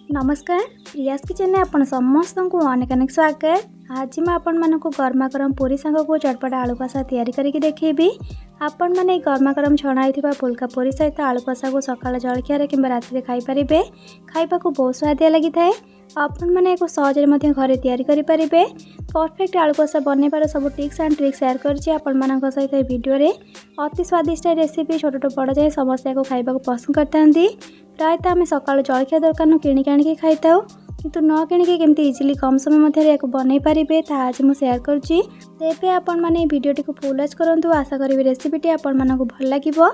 नमस्कार प्रियास किचन में आपण समस्त को अनेक अनेक स्वागत। आज मैं आपण मानक गरमा गरम पूरी सांग को चटपटा आलू कसा तैयारी करके देखेबी। आपण माने गरमा गरम छणाई फुल्का पूरी सहित आलू कसा को सकाळ जलखिया कि राति खाई पारे। खाइबा को बहुत स्वादिया लगी थाए। आपण माने को सहजरे मध्य घरे तैयारी करि पारिबे। परफेक्ट आलू कसा बनैबार सब टिप्स एंड ट्रिक्स शेयर करछि आपण मानक सहित ए वीडियो रे। अति स्वादिष्ट रेसिपी छोट छोट बड़ जाए समस्या को खाइबा को पसंद करथांती। प्रायतः आम सकाळ जलखिया दुकान किणिक आनिक खाई थाउ, किंतु न किणिक केमती इजिली कम समय मध्य या बनई पारे आज मुझे शेयर करुँची। तेबे आपण माने वीडियोटी को फुल वॉच करंतु। आशा करी रेसिपीटी आपण मानक भल लागिबो।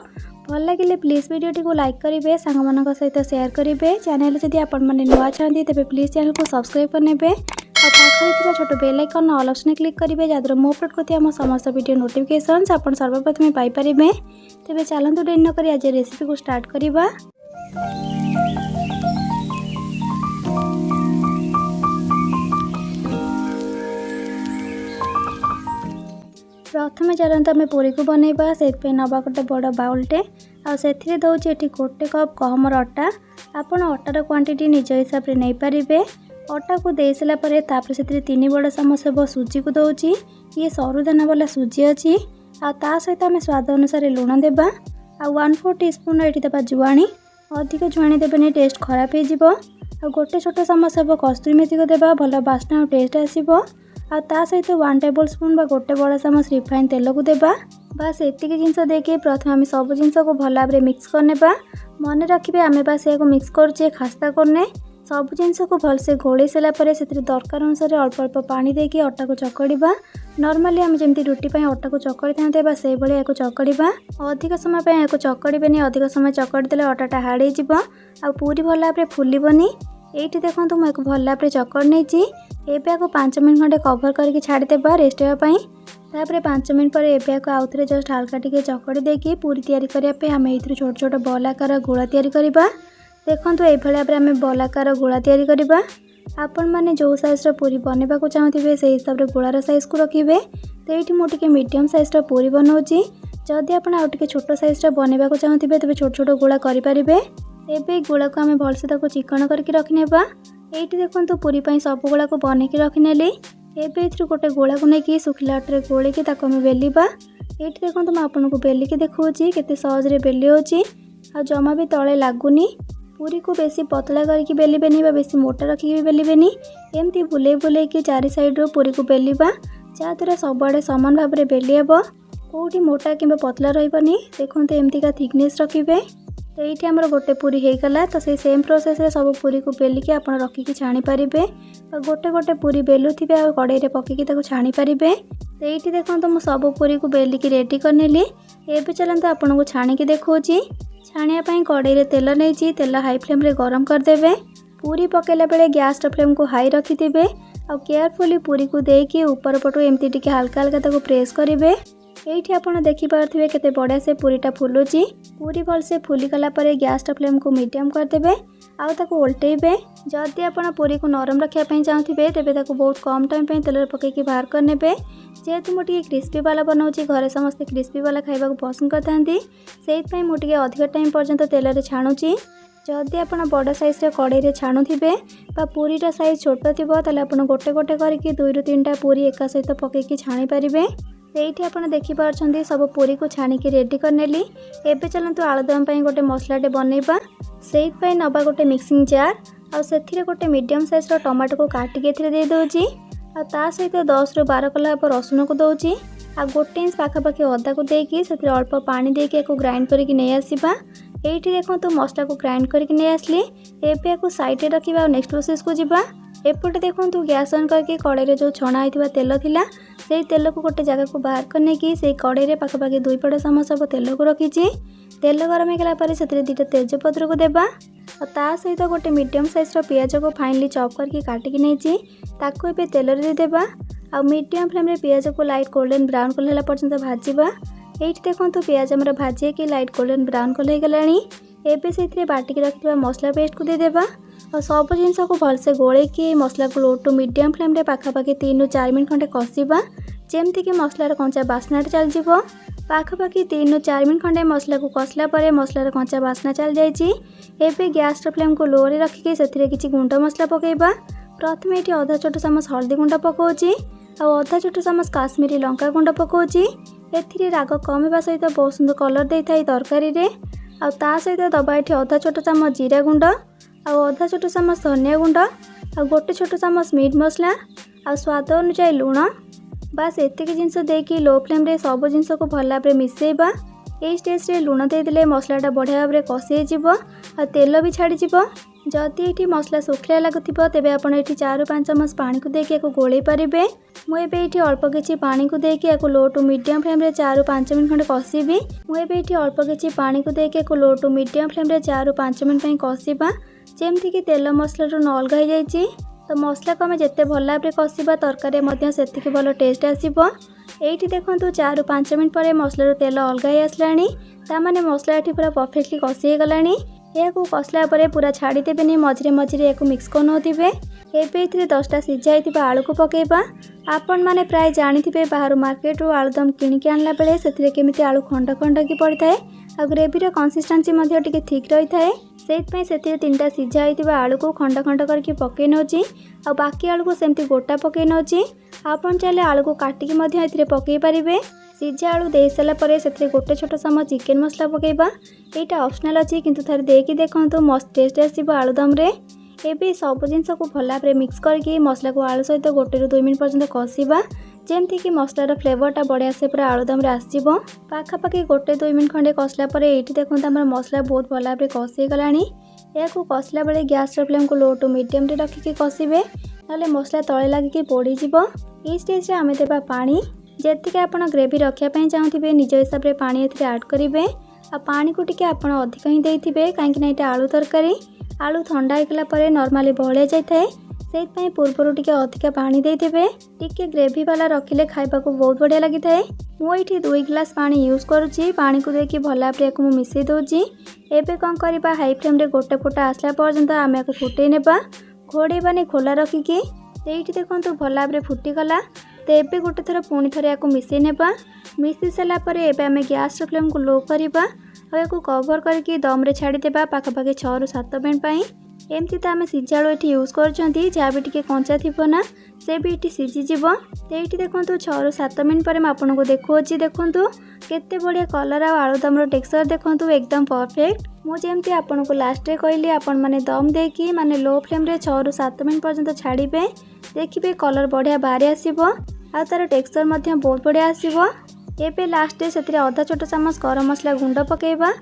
भल लगिले प्लीज वीडियोटी को लाइक करेंगे, सांग मानक सहित शेयर करेंगे। चैनल जदि आपण माने नुआ छांती तेबे प्लीज चैनल को सब्सक्राइब करनेबे और पाखरे थिबा छोट बेल आइकन ऑल ऑप्शन क्लिक करेंगे जहाद्वारा मो अपलोड करथिबा हम समस्त वीडियो नोटिफिकेशंस आपण सर्वप्रथम पाई परिबे। तेबे चलंतु देरी न करी आज रेसिपी को स्टार्ट करिबा। प्रथम चलते आम पूरी को बनइबा। से नवा गोटे बड़ बाउलटे आउ दौर ये गोटे कप कहमर अटा। आपण अटार क्वांटिटी निज हिसाब से नहीं पारे। अटा को दे सारापर से 3 बड़ चामच हे सुजी को दौची। ये सरुदाना वाला सुजी अच्छी। आ सहित आम स्वाद अनुसार लुण देबा। आ 1/4 टीस्पून ये देवा जुआणी। अधिक जुआणी देवेनि टेस्ट खराब हो। गोटे छोट चामच हे कस्तूरी मेथी को देबा। भल बास्ना और टेस्ट आसो। आ सहित 1 टेबल स्पून बा गोटे बड़ा चामच रिफाइन तेल को देबा। बास एतिक जिनस देके प्रथम आम सब जिनस को भल भाव मिक्स करने। मन रखिए आम बास या मिक्स करुचे खास्ता करने। सब जिनस को भलसे घोड़े सारापर से दरकार अनुसार अल्प अल्प पानी देके अटा को चकड़ा। नॉर्मली आम जमी रुटी अटा को चकड़ी था से भाई या चकड़ा। अधिक समय या चकड़े। अधिक समय चकड़ी देले अटाटा हार्ड हो। पूरी भल भाव फुलबनी। ये देखो मुझे भल भाव चकड़ नहीं। एवं 5 मिनट खंडे कवर करके छाड़देबा रेस्ट होगापी। 5 मिनट पर एवं आउ थे जस्ट हल्का टे चकड़ी देकी पूरी तैयारी करने आम ये छोट छोट बल आकार गोला तैयारी करवा। देखो ये भाव में बल आकार गोला तैयारी करवा। आपण मैंने जो साइज पूरी बनवा को चाहते से हिसाब से गोलार साइज को रखिए। तो ये मुझे मीडियम साइज पूरी बनाऊँगी। जदि आप छोट साइज बनवा को चाहते तेज छोट छोट गोला करें। एवं गोला को आम भलसे चिकन करके रखिनेबा। ये देखो पूरी सब गोला को बनईकी रखिनेली। एवं गोटे गोला को लेकिन सुखिला अटे गोलिकी आम बेलिबा। ये देखो मैं आपको बेलिकी देखी केते सहजरे बेली होची। आ जमा भी तले लगुनी। पूरी को बेसी पतला करके बेलिबेनी बेसी मोटा रखिकी भी बेलिबेनी। एमती बुले बुले कि 4 साइड्रु पूरी को बेलिबा जहाँद्वारा सबुआड़े सामान भाव में बेली हे। कौटी मोटा कि पतला रही। देखो एमतीका थिकनेस रखिए। तो ये आमर गोटे पूरी होगला। तो से सेम प्रोसेस रे सब पूरी को बेलिकी आप रखिकी छाणी पारे। गोटे गोटे पूरी बेलुथे आ कड़े पकईकी छाणी पारे। तो ये देखो मुझे सब पूरी को बेलिकी रेडी करनेली। एवं चलते आपन को छाणिकी देखी। छाणियापाई कड़े तेल नहीं। तेल हाई फ्लेम रे गरम करदे। पूरी पकेला बेले गैस फ्लेम को हाई रखिथे। आ केयरफुली पूरी को देकी ऊपर पटू एमती टिके हल्का हल्का प्रेस करेंगे। ये आप देखिपे केते बढ़िया से पूरीटा फुलुची। पूरी भलसे फुलीगला गैस फ्लेम को मीडियम करदे। आउ उल्टेबे। जदि आप पूरी को नरम रखापी चाहते तेज बहुत कम टाइम तेल पकईकी बाहर करने। जेहेतु मुझे क्रिस्पी वाला बनाऊँगी घरे समस्ते क्रिस्पी वाला खाइबा को पसंद करते से मुझे अधिक टाइम पर्यंत तेल छाणुची। जदि आप बड़ साइज कड़े छाणुवे पूरीटा साइज छोट थी आप गोटे गोटे करके 2 ରୁ 3टा पूरी एका सहित पकईकी छाणी पारे। ये आप देखिपे सब पूरी को छाणिकी रेडी करनेली। एवं चलते आलुदम गोटे मसलाटे बनइबा। से नवा गोटे मिक्सिंग जार आउ गोटे मीडियम साइज टमाटो को काटिकी दे दूँगी। आ सहित 10 ରୁ 12 कला रसुण को दौची। आ 1 इंच पाखापाखि अदा को देकी से अल्प पानी देकी ग्राइंड करके नहीं आसवा। ये देखो तो मसला को ग्राइंड करके नहीं आसली। एवं साइड रखा नेक्स्ट प्रोसेस को जीवा। एपटे देखो गैस ऑन करके कड़े जो छणा होता तेल थिला से तेल को गोटे जगह को बाहर करने की से कड़े पाखापाखि 2 बड़ चामच सब तेल को रखी। तेल गरम होगला से 2टा तेजपत्र को देबा। और सहित गोटे मीडियम साइज पियाज को फाइनली चॉप करके काटिकी नहीं तेल रे देबा। आ मीडियम फ्लेम रे पियाज को लाइट गोल्डन ब्राउन कलर पर्यंत भाजवा। ये देखो पियाज आमर भाजी कि लाइट गोल्डन ब्राउन कलर होगलानी। एवं से बाटिकी रखिଥିବା मसला पेस्ट को देदेबा। और सब जिनस को भलसे गोलेकी मसला को लो टू मीडियम फ्लेम रे पाखापाखि 3 ରୁ 4 मिनट खंडे कषिबा। जमती कि मसलार कंचा बास्ना चल पाखापाखि 3 ରୁ 4 मिनट खंडे मसला को कसला पर मसलार कंचा बास्ना चल जाइए। एवं गैस फ्लेम को लो रे रखिकी से किसी गुंड मसला पकेबा। प्रथम ये आधा छोट चामच हल्दी गुंड पकाउची और आधा छोट चामच काश्मीरी लंका गुंड पकाउची। एथिरे राग कम होगा सहित बहुत सुंदर कलर दे था तरकारी रे। आ ता सहित दबा ये आधा छोट चामच जीरा गुंड और आधा छोट चामच धनिया गुंड और गोटे छोट चामच मीट मसला और स्वाद अनुसार लुण। बास एतिक जिनस देकी लो फ्लेम रे सब जिनस को भल भाव में मिसेबा। ये स्टेज रे लुण देदेले मसलाटा बढ़िया भाव में कषि और तेल भी छाड़ी। जदि ये मसला सुखिया लगुव तेज आपड़ ये 4 ରୁ 5 चामच पानी को देके गोले पारे। मुझे अल्प किसी पानी को देके लो टू मीडियम फ्लेम रे 4 ରୁ 5 मिनट खंडे कषिबी। मुझे अल्प किसी पानी को देके लो टू मीडियम फ्लेम रे 4 ରୁ 5 मिनट कषिबा जमती कि तेल मसला न अलग हो जाए। तो मसला को आम जिते भल भाव में कषिबा तरकारी से भल टेस्ट आसो। ये देखो 4 ରୁ 5 मिनट पर मसलार तेल अलग हो आसलानी ताने मसला ये पूरा परफेक्टली कषि गलानी। यह कसला पूरा छाड़देवेनि मझे मझे या मिक्स कर नौथिबे। एवं 10टा सीझा आलू को पकेबा। आपण मैंने प्राय जानी बाहर मार्केट रू आलूदम किणिकी आणला बेले से केमिति आलू खंड खंड की पड़ता है और ग्रेवीर कंसिस्टेंसी टिके ठीक रही है। से 3टा सीझा आलू को खंड खंड करके पकई नौची और बाकी आलू को सेमती गोटा पकई नौची। आपन चाहे आलू को काटिकी पकई पारे। सीझा आलू दे सारापर से गोटे छोट चामच चिकेन मसला पकेबा। यहाँ ऑप्शनल अच्छी किंतु थोड़े देखी देखो मस्त टेस्ट आसो आलूदम रे। एबे सब जिनस को भल भाव में मिक्स करके मसला को आलू सहित 1 ରୁ 2 मिनट पर्यंत कषिबा जमती कि मसलार फ्लेवरटा बढ़िया से पूरा आलूदम रे आसो। पाखापाखि 1 ରୁ 2 मिनट खंडे कसला ये देखो आम मसला बहुत भल भाव में कषि गलानी। या कसला बेले गैस फ्लेम को लो टू मीडियम रे रखिकी कषिबे ना मसला तले लगिकी पोड़ीज। ये स्टेज रे आमे देबा पानी जेतिके आपण ग्रेवी रखापी चाहूथे निज हिसाब से पानी एथिरे ऐड करेंगे। आ पानी को टिके आपण अधिक ही देथिबे कहीं ये आलू तरकारी आलू ठंडा होगला पर नॉर्मली बहलिया जाए से पूर्वर टिके अधिक पानी देथिबे। टिके ग्रेवी वाला रखिले खाइबा को बहुत बढ़िया लगी थाए। मुझे 2 गिलास पानी यूज करुच्ची। पानी को देखिए भल भाव में मिसई दूची। एबे कौन करबा हाई फ्लेम रे गोटे फुटा आसला पर्यंत आम या फुटे नेबा घोड़ेबानी खोला रखिकी। ये देखो भल भाव में फुटीगला तो ये गोटे थर पुणी थर या मिसई नेबा। मिसई सारापर एबे आम गैस फ्लेम को लो करवा और या कवर करके दम रे छाड़देबा पाखापाखि 6 ରୁ 7 मिनट। एमती तो आम सीझा आलू ये यूज कर जहाँ भी टे कंचा थी ना से भी ये सीझीज। तो ये देखो 6 ରୁ 7 मिनट पर आपन को देखुची देखूँ केते बढ़िया कलर आलूदम टेक्सचर देखूँ एकदम परफेक्ट। मुझे आपन को लास्ट रे कहली आपण माने दम देकी माने लो फ्लेम रे 6 ରୁ 7 मिनट पर्यंत छाड़िबे। देखिए कलर बढ़िया बाहरी आसीबो आ तार टेक्सचर बहुत बढ़िया आसीबो। एबे लास्ट से आधा छोट चामच गरम मसला गुंड पकेबा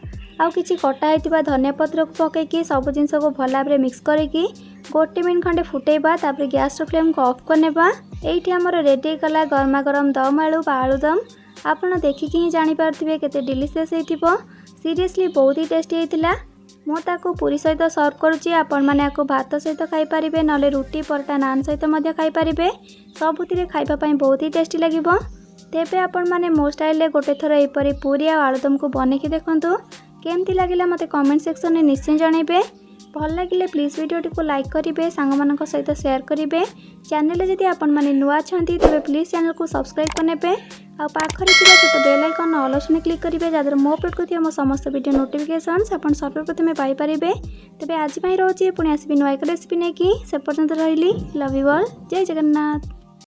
आउ किछि कटा होइतिबा धनिया पत्र को पकेकी सब जिनस को भल भाव में मिक्स करके 1 मिनट खंडे फुटेबा। तापर गैस फ्लेम को ऑफ करनेबा। एठी हमर रेडी कला गरमा गरम दम आलू बा आलूदम। आपण देखिकी ही जानि पारथिबे केते डिलीशियस हेतिबो। सीरियसली बहुत ही टेस्टी हेतिला। मु ताको पूरी सहित सर्व करुच्ची। आपण माने आको भात सहित खाई पारिबे नले रुटी परोटा नान सहित मध्य खाई पारिबे। सबुतिरे खाइबा पई बहुत ही टेस्टी लागिबो। तेबे आपण माने मो स्टाइल रे गोटे थर एपरी पूरी आ आलूदम को बनेकी देखंतु केमती लागिला मते कमेंट सेक्शन में निश्चय जनइबे। भल लगिले प्लीज वीडियो को लाइक करेंगे सांग मानक सहित शेयर करेंगे। चैनल जदि आपण माने नुआ छंती तबे प्लीज चैनल को सब्सक्राइब करने आ पाखरे थिबा छोट बेल आइकन ऑल ऑप्शन क्लिक करेंगे जहाँ मो अपलोड करथिबा मो समस्त वीडियो नोटिफिकेशंस आपण सर्वप्रथमे पाई पारिबे। तबे आज पई रहउची पुणी आसीबी नुआ एक रेसिपी नेकी से पर्यंत रहिली। Love you all. जय जगन्नाथ।